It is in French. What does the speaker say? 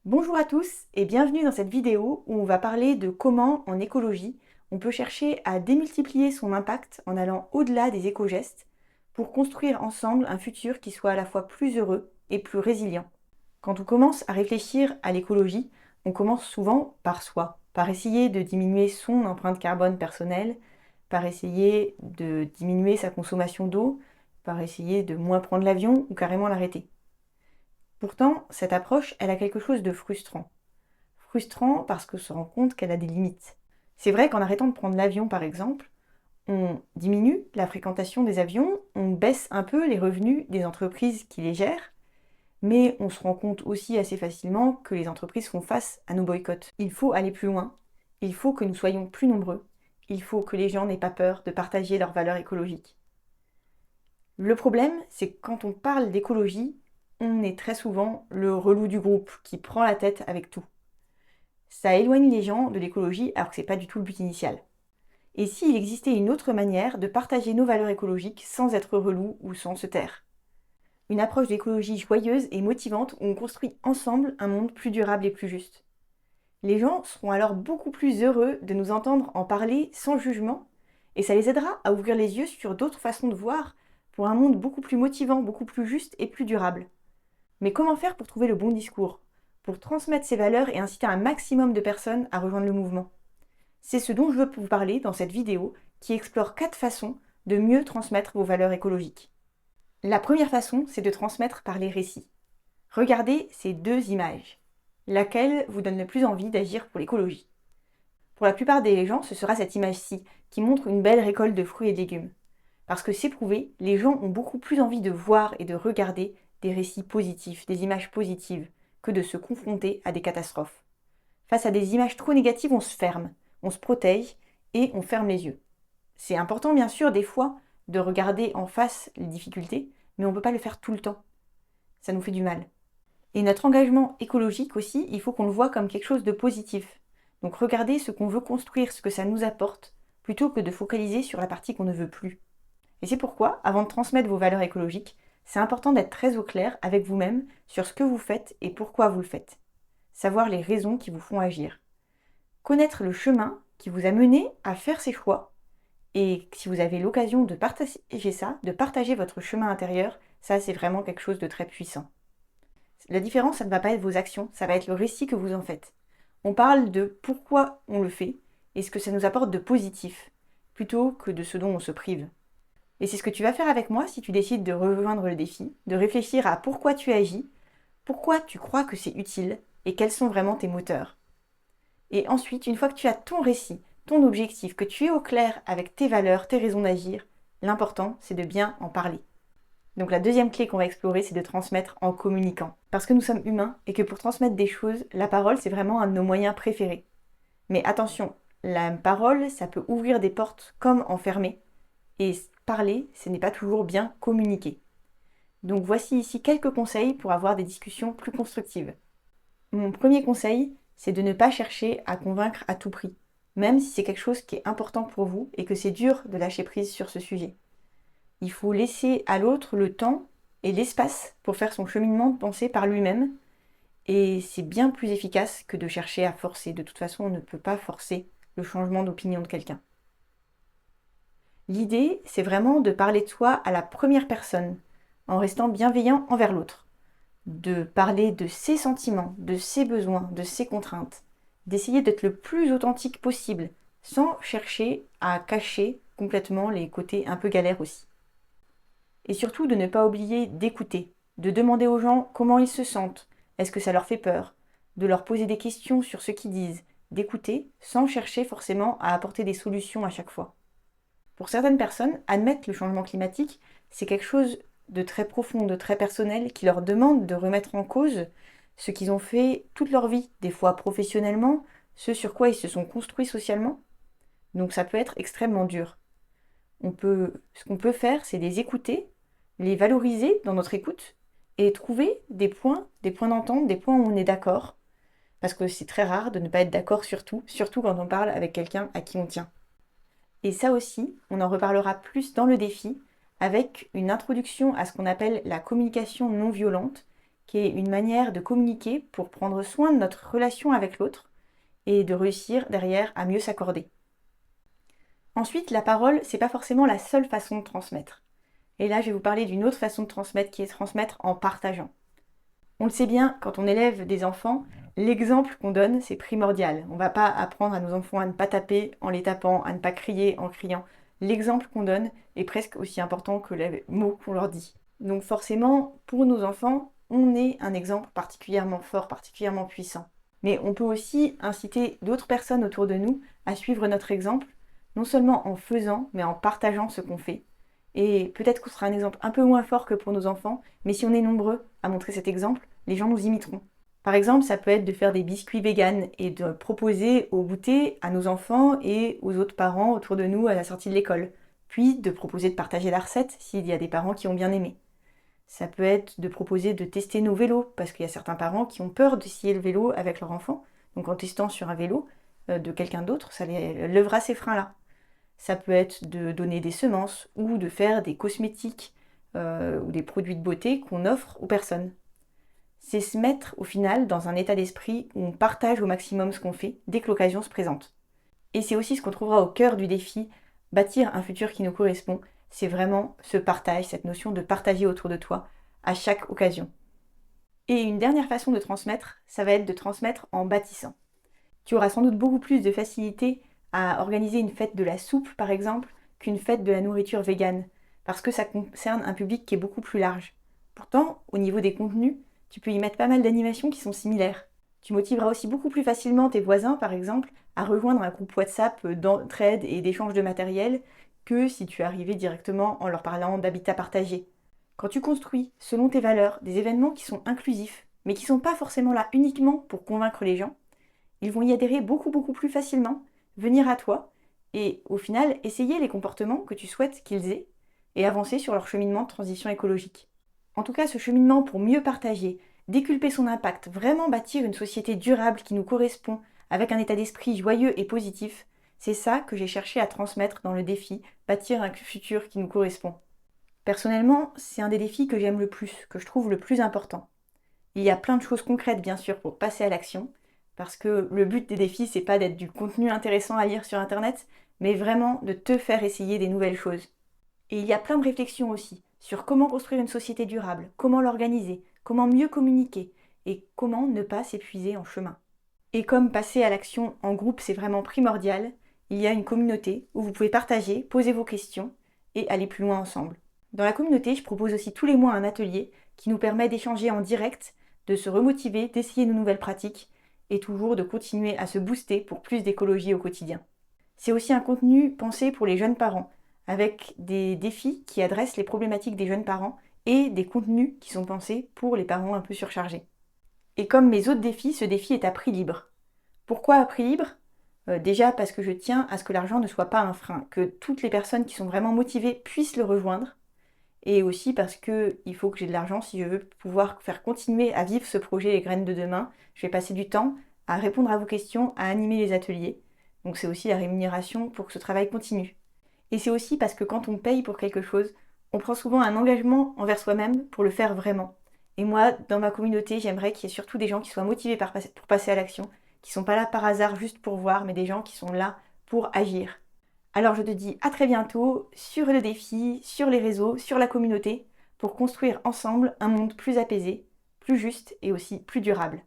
Bonjour à tous et bienvenue dans cette vidéo où on va parler de comment, en écologie, on peut chercher à démultiplier son impact en allant au-delà des éco-gestes pour construire ensemble un futur qui soit à la fois plus heureux et plus résilient. Quand on commence à réfléchir à l'écologie, on commence souvent par soi, par essayer de diminuer son empreinte carbone personnelle, par essayer de diminuer sa consommation d'eau, par essayer de moins prendre l'avion ou carrément l'arrêter. Pourtant, cette approche, elle a quelque chose de frustrant. Frustrant parce qu'on se rend compte qu'elle a des limites. C'est vrai qu'en arrêtant de prendre l'avion, par exemple, on diminue la fréquentation des avions, on baisse un peu les revenus des entreprises qui les gèrent, mais on se rend compte aussi assez facilement que les entreprises font face à nos boycotts. Il faut aller plus loin, il faut que nous soyons plus nombreux, il faut que les gens n'aient pas peur de partager leurs valeurs écologiques. Le problème, c'est que quand on parle d'écologie, on est très souvent le relou du groupe qui prend la tête avec tout. Ça éloigne les gens de l'écologie alors que c'est pas du tout le but initial. Et s'il existait une autre manière de partager nos valeurs écologiques sans être relou ou sans se taire? Une approche d'écologie joyeuse et motivante où on construit ensemble un monde plus durable et plus juste. Les gens seront alors beaucoup plus heureux de nous entendre en parler sans jugement et ça les aidera à ouvrir les yeux sur d'autres façons de voir pour un monde beaucoup plus motivant, beaucoup plus juste et plus durable. Mais comment faire pour trouver le bon discours, pour transmettre ces valeurs et inciter un maximum de personnes à rejoindre le mouvement? C'est ce dont je veux vous parler dans cette vidéo qui explore 4 façons de mieux transmettre vos valeurs écologiques. La première façon, c'est de transmettre par les récits. Regardez ces 2 images. Laquelle vous donne le plus envie d'agir pour l'écologie? Pour la plupart des gens, ce sera cette image-ci, qui montre une belle récolte de fruits et de légumes. Parce que c'est prouvé, les gens ont beaucoup plus envie de voir et de regarder des récits positifs, des images positives, que de se confronter à des catastrophes. Face à des images trop négatives, on se ferme, on se protège et on ferme les yeux. C'est important bien sûr des fois de regarder en face les difficultés, mais on ne peut pas le faire tout le temps. Ça nous fait du mal. Et notre engagement écologique aussi, il faut qu'on le voit comme quelque chose de positif. Donc regardez ce qu'on veut construire, ce que ça nous apporte, plutôt que de focaliser sur la partie qu'on ne veut plus. Et c'est pourquoi, avant de transmettre vos valeurs écologiques, c'est important d'être très au clair avec vous-même sur ce que vous faites et pourquoi vous le faites. Savoir les raisons qui vous font agir. Connaître le chemin qui vous a mené à faire ces choix. Et si vous avez l'occasion de partager ça, de partager votre chemin intérieur, ça c'est vraiment quelque chose de très puissant. La différence, ça ne va pas être vos actions, ça va être le récit que vous en faites. On parle de pourquoi on le fait et ce que ça nous apporte de positif, plutôt que de ce dont on se prive. Et c'est ce que tu vas faire avec moi si tu décides de rejoindre le défi, de réfléchir à pourquoi tu agis, pourquoi tu crois que c'est utile et quels sont vraiment tes moteurs. Et ensuite, une fois que tu as ton récit, ton objectif, que tu es au clair avec tes valeurs, tes raisons d'agir, l'important c'est de bien en parler. Donc la deuxième clé qu'on va explorer, c'est de transmettre en communiquant. Parce que nous sommes humains et que pour transmettre des choses, la parole c'est vraiment un de nos moyens préférés. Mais attention, la parole, ça peut ouvrir des portes comme enfermer. Et parler, ce n'est pas toujours bien communiquer. Donc voici ici quelques conseils pour avoir des discussions plus constructives. Mon premier conseil, c'est de ne pas chercher à convaincre à tout prix, même si c'est quelque chose qui est important pour vous et que c'est dur de lâcher prise sur ce sujet. Il faut laisser à l'autre le temps et l'espace pour faire son cheminement de pensée par lui-même, et c'est bien plus efficace que de chercher à forcer. De toute façon, on ne peut pas forcer le changement d'opinion de quelqu'un. L'idée, c'est vraiment de parler de soi à la première personne, en restant bienveillant envers l'autre. De parler de ses sentiments, de ses besoins, de ses contraintes. D'essayer d'être le plus authentique possible, sans chercher à cacher complètement les côtés un peu galères aussi. Et surtout de ne pas oublier d'écouter, de demander aux gens comment ils se sentent, est-ce que ça leur fait peur, de leur poser des questions sur ce qu'ils disent, d'écouter sans chercher forcément à apporter des solutions à chaque fois. Pour certaines personnes, admettre le changement climatique, c'est quelque chose de très profond, de très personnel, qui leur demande de remettre en cause ce qu'ils ont fait toute leur vie, des fois professionnellement, ce sur quoi ils se sont construits socialement. Donc ça peut être extrêmement dur. Ce qu'on peut faire, c'est les écouter, les valoriser dans notre écoute et trouver des points d'entente, des points où on est d'accord. Parce que c'est très rare de ne pas être d'accord sur tout, surtout quand on parle avec quelqu'un à qui on tient. Et ça aussi, on en reparlera plus dans le défi, avec une introduction à ce qu'on appelle la communication non violente, qui est une manière de communiquer pour prendre soin de notre relation avec l'autre et de réussir derrière à mieux s'accorder. Ensuite, la parole, c'est pas forcément la seule façon de transmettre. Et là, je vais vous parler d'une autre façon de transmettre qui est transmettre en partageant. On le sait bien, quand on élève des enfants, l'exemple qu'on donne, c'est primordial. On ne va pas apprendre à nos enfants à ne pas taper en les tapant, à ne pas crier en criant. L'exemple qu'on donne est presque aussi important que les mots qu'on leur dit. Donc forcément, pour nos enfants, on est un exemple particulièrement fort, particulièrement puissant. Mais on peut aussi inciter d'autres personnes autour de nous à suivre notre exemple, non seulement en faisant, mais en partageant ce qu'on fait. Et peut-être qu'on sera un exemple un peu moins fort que pour nos enfants, mais si on est nombreux à montrer cet exemple, les gens nous imiteront. Par exemple, ça peut être de faire des biscuits véganes et de proposer au goûter à nos enfants et aux autres parents autour de nous à la sortie de l'école. Puis de proposer de partager la recette s'il y a des parents qui ont bien aimé. Ça peut être de proposer de tester nos vélos, parce qu'il y a certains parents qui ont peur d'essayer le vélo avec leur enfant. Donc en testant sur un vélo de quelqu'un d'autre, ça les lèvera ces freins-là. Ça peut être de donner des semences ou de faire des cosmétiques ou des produits de beauté qu'on offre aux personnes. C'est se mettre au final dans un état d'esprit où on partage au maximum ce qu'on fait dès que l'occasion se présente. Et c'est aussi ce qu'on trouvera au cœur du défi, bâtir un futur qui nous correspond, c'est vraiment ce partage, cette notion de partager autour de toi à chaque occasion. Et une dernière façon de transmettre, ça va être de transmettre en bâtissant. Tu auras sans doute beaucoup plus de facilité à organiser une fête de la soupe, par exemple, qu'une fête de la nourriture végane, parce que ça concerne un public qui est beaucoup plus large. Pourtant, au niveau des contenus, tu peux y mettre pas mal d'animations qui sont similaires. Tu motiveras aussi beaucoup plus facilement tes voisins, par exemple, à rejoindre un groupe WhatsApp d'entraide et d'échange de matériel que si tu arrivais directement en leur parlant d'habitat partagé. Quand tu construis, selon tes valeurs, des événements qui sont inclusifs, mais qui ne sont pas forcément là uniquement pour convaincre les gens, ils vont y adhérer beaucoup plus facilement, venir à toi, et au final essayer les comportements que tu souhaites qu'ils aient, et avancer sur leur cheminement de transition écologique. En tout cas, ce cheminement pour mieux partager, déculper son impact, vraiment bâtir une société durable qui nous correspond, avec un état d'esprit joyeux et positif, c'est ça que j'ai cherché à transmettre dans le défi Bâtir un futur qui nous correspond. Personnellement, c'est un des défis que j'aime le plus, que je trouve le plus important. Il y a plein de choses concrètes bien sûr pour passer à l'action, parce que le but des défis, c'est pas d'être du contenu intéressant à lire sur internet, mais vraiment de te faire essayer des nouvelles choses. Et il y a plein de réflexions aussi sur comment construire une société durable, comment l'organiser, comment mieux communiquer et comment ne pas s'épuiser en chemin. Et comme passer à l'action en groupe c'est vraiment primordial, il y a une communauté où vous pouvez partager, poser vos questions et aller plus loin ensemble. Dans la communauté, je propose aussi tous les mois un atelier qui nous permet d'échanger en direct, de se remotiver, d'essayer de nouvelles pratiques et toujours de continuer à se booster pour plus d'écologie au quotidien. C'est aussi un contenu pensé pour les jeunes parents, avec des défis qui adressent les problématiques des jeunes parents et des contenus qui sont pensés pour les parents un peu surchargés. Et comme mes autres défis, ce défi est à prix libre. Pourquoi à prix libre ? Déjà parce que je tiens à ce que l'argent ne soit pas un frein, que toutes les personnes qui sont vraiment motivées puissent le rejoindre, et aussi parce qu'il faut que j'ai de l'argent si je veux pouvoir faire continuer à vivre ce projet Les Graines de Demain. Je vais passer du temps à répondre à vos questions, à animer les ateliers. Donc c'est aussi la rémunération pour que ce travail continue. Et c'est aussi parce que quand on paye pour quelque chose, on prend souvent un engagement envers soi-même pour le faire vraiment. Et moi, dans ma communauté, j'aimerais qu'il y ait surtout des gens qui soient motivés pour passer à l'action, qui ne sont pas là par hasard juste pour voir, mais des gens qui sont là pour agir. Alors je te dis à très bientôt sur le défi, sur les réseaux, sur la communauté, pour construire ensemble un monde plus apaisé, plus juste et aussi plus durable.